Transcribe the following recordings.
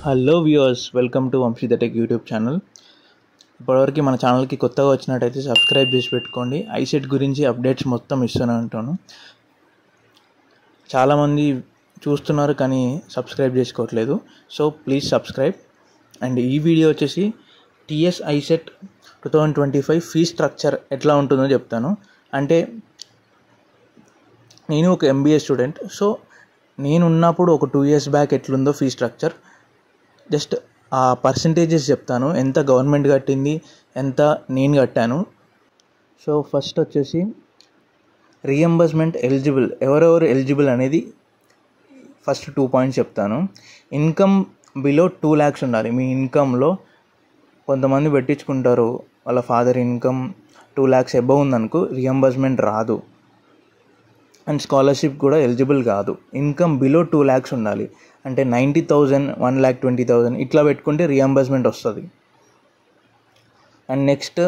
Hello viewers, welcome to Vamsi the tech YouTube channel. ఇప్పటివరకు మన ఛానల్కి కొత్తగా వచ్చినట్టయితే సబ్స్క్రైబ్ చేసి పెట్టుకోండి. ఐసెట్ గురించి అప్డేట్స్ మొత్తం ఇస్తూనే ఉంటాను. చాలామంది చూస్తున్నారు కానీ సబ్స్క్రైబ్ చేసుకోవట్లేదు. So please subscribe. అండ్ ఈ వీడియో వచ్చేసి టీఎస్ ఐసెట్ 2025 ఫీ స్ట్రక్చర్ ఎట్లా ఉంటుందో చెప్తాను. అంటే నేను ఒక ఎంబీఏ స్టూడెంట్. సో నేను ఉన్నప్పుడు ఒక 2 years బ్యాక్ ఎట్లుందో ఫీ స్ట్రక్చర్ జస్ట్ ఆ పర్సంటేజెస్ చెప్తాను. ఎంత గవర్నమెంట్ కట్టింది, ఎంత నేను కట్టాను. సో ఫస్ట్ వచ్చేసి రీఎంబర్స్మెంట్ ఎలిజిబుల్, ఎవరెవరు ఎలిజిబుల్ అనేది ఫస్ట్ 2 points చెప్తాను. ఇన్కమ్ బిలో 2 lakhs ఉండాలి. మీ ఇన్కంలో కొంతమంది పెట్టించుకుంటారు, వాళ్ళ ఫాదర్ ఇన్కమ్ 2 lakhs అబవ్ ఉందనుకో రీఎంబర్స్మెంట్ రాదు. అండ్ స్కాలర్షిప్ కూడా ఎలిజిబుల్ కాదు. ఇన్కమ్ బిలో 2 lakhs ఉండాలి. అంటే 90,000, 1,20,000 ఇట్లా పెట్టుకుంటే రీఎంబర్స్మెంట్ వస్తుంది. And next,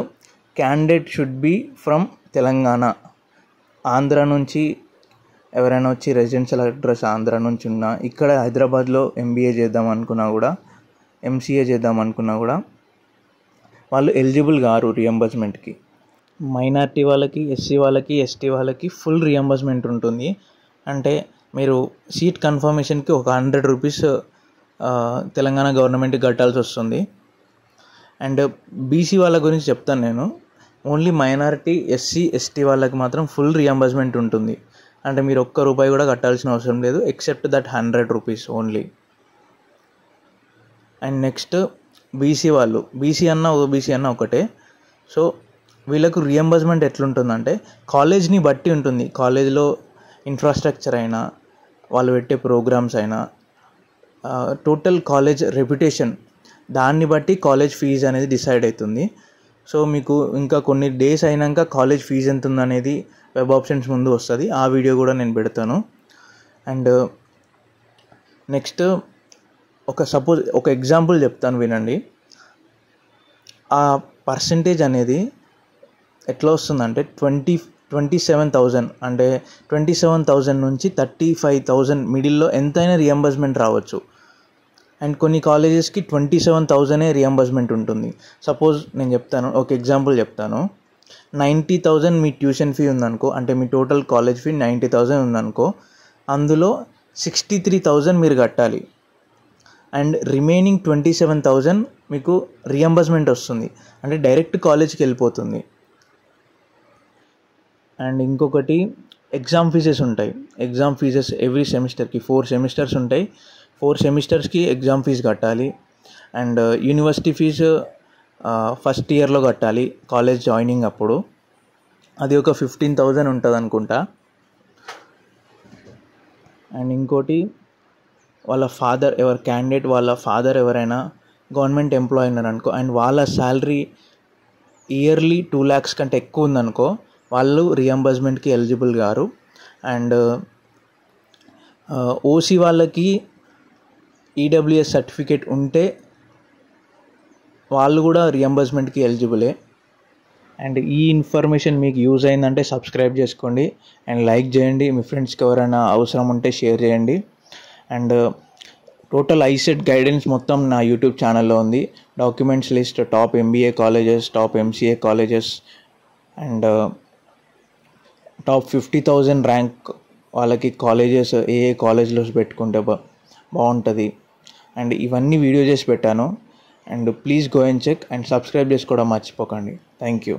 candidate should be from Telangana. Andhra నుంచి ఎవరైనా వచ్చి రెసిడెన్షియల్ అడ్రస్ ఆంధ్ర నుంచి ఉన్నా, ఇక్కడ హైదరాబాద్లో ఎంబీఏ చేద్దాం అనుకున్నా కూడా, ఎంసీఏ చేద్దాం అనుకున్నా కూడా వాళ్ళు ఎలిజిబుల్ కారు రీఎంబర్స్మెంట్కి. మైనారిటీ వాళ్ళకి, ఎస్సీ వాళ్ళకి, ఎస్టీ వాళ్ళకి ఫుల్ రీఎంబర్స్మెంట్ ఉంటుంది. అంటే మీరు సీట్ కన్ఫర్మేషన్కి ఒక 100 rupees తెలంగాణ గవర్నమెంట్కి కట్టాల్సి వస్తుంది. అండ్ బీసీ వాళ్ళ గురించి చెప్తాను నేను. ఓన్లీ మైనారిటీ, ఎస్సీ, ఎస్టీ వాళ్ళకి మాత్రం ఫుల్ రీఎంబర్స్మెంట్ ఉంటుంది. అంటే మీరు ₹1 కూడా కట్టాల్సిన అవసరం లేదు, except that 100 rupees only. And next BC వాళ్ళు, బీసీ అన్న ఓబీసీ అన్న ఒకటే. సో వీళ్ళకు రీఎంబర్స్మెంట్ ఎట్లుంటుందంటే కాలేజ్ని బట్టి ఉంటుంది. కాలేజ్లో ఇన్ఫ్రాస్ట్రక్చర్ అయినా, వాళ్ళు పెట్టే ప్రోగ్రామ్స్ అయినా, టోటల్ కాలేజ్ రెప్యుటేషన్, దాన్ని బట్టి కాలేజ్ ఫీజు అనేది డిసైడ్ అవుతుంది. సో మీకు ఇంకా కొన్ని డేస్ అయినాక కాలేజ్ ఫీజు ఎంత ఉందనేది వెబ్ ఆప్షన్స్ ముందు వస్తుంది. ఆ వీడియో కూడా నేను పెడతాను. అండ్ నెక్స్ట్ ఒక ఎగ్జాంపుల్ చెప్తాను, వినండి. ఆ పర్సంటేజ్ అనేది ఎట్లా వస్తుందంటే 27,000, అంటే 27,000 నుంచి 35,000 మిడిల్లో ఎంతైనా రియంబర్స్మెంట్ రావచ్చు. అండ్ కొన్ని కాలేజెస్కి 27,000 రియంబర్స్మెంట్ ఉంటుంది. సపోజ్ నేను చెప్తాను, ఒక ఎగ్జాంపుల్ చెప్తాను. 90,000 మీ ట్యూషన్ ఫీ ఉందనుకో, అంటే మీ టోటల్ కాలేజ్ ఫీ 90,000 ఉందనుకో, అందులో 63,000 మీరు కట్టాలి. అండ్ రిమైనింగ్ 27,000 మీకు రియంబర్స్మెంట్ వస్తుంది, అంటే డైరెక్ట్ కాలేజ్కి వెళ్ళిపోతుంది. అండ్ ఇంకొకటి, ఎగ్జామ్ ఫీజెస్ ఉంటాయి. ఎగ్జామ్ ఫీజెస్ ఎవ్రీ సెమిస్టర్కి 4 semesters ఉంటాయి. 4 semestersకి ఎగ్జామ్ ఫీజు కట్టాలి. అండ్ యూనివర్సిటీ ఫీజు ఫస్ట్ ఇయర్లో కట్టాలి, కాలేజ్ జాయినింగ్ అప్పుడు. అది ఒక 15,000 ఉంటుంది అనుకుంటా. అండ్ ఇంకోటి, వాళ్ళ ఫాదర్, క్యాండిడేట్ వాళ్ళ ఫాదర్ ఎవరైనా గవర్నమెంట్ ఎంప్లాయీ ఉన్నారనుకో, అండ్ వాళ్ళ శాలరీ ఇయర్లీ 2 lakhs కంటే ఎక్కువ ఉందనుకో, వాళ్ళు రియంబర్స్మెంట్కి ఎలిజిబుల్ గారు. అండ్ ఓసీ వాళ్ళకి ఈడబ్ల్యూఎస్ సర్టిఫికేట్ ఉంటే వాళ్ళు కూడా రియంబర్స్మెంట్కి ఎలిజిబులే. అండ్ ఈ ఇన్ఫర్మేషన్ మీకు యూజ్ అయిందంటే సబ్స్క్రైబ్ చేసుకోండి అండ్ లైక్ చేయండి. మీ ఫ్రెండ్స్కి ఎవరైనా అవసరం ఉంటే షేర్ చేయండి. అండ్ టోటల్ ఐసెట్ గైడెన్స్ మొత్తం నా యూట్యూబ్ ఛానల్లో ఉంది. Documents list, top MBA colleges, top MCA colleges, and top 50,000 rank వాళ్ళకి కాలేజెస్, ఏ కాలేజ్లో పెట్టుకుంటే బాగుంటుంది. అండ్ ఇవన్నీ వీడియో చేసి పెట్టాను. And please go and check and subscribe చేసుకోవడం మర్చిపోకండి. Thank you.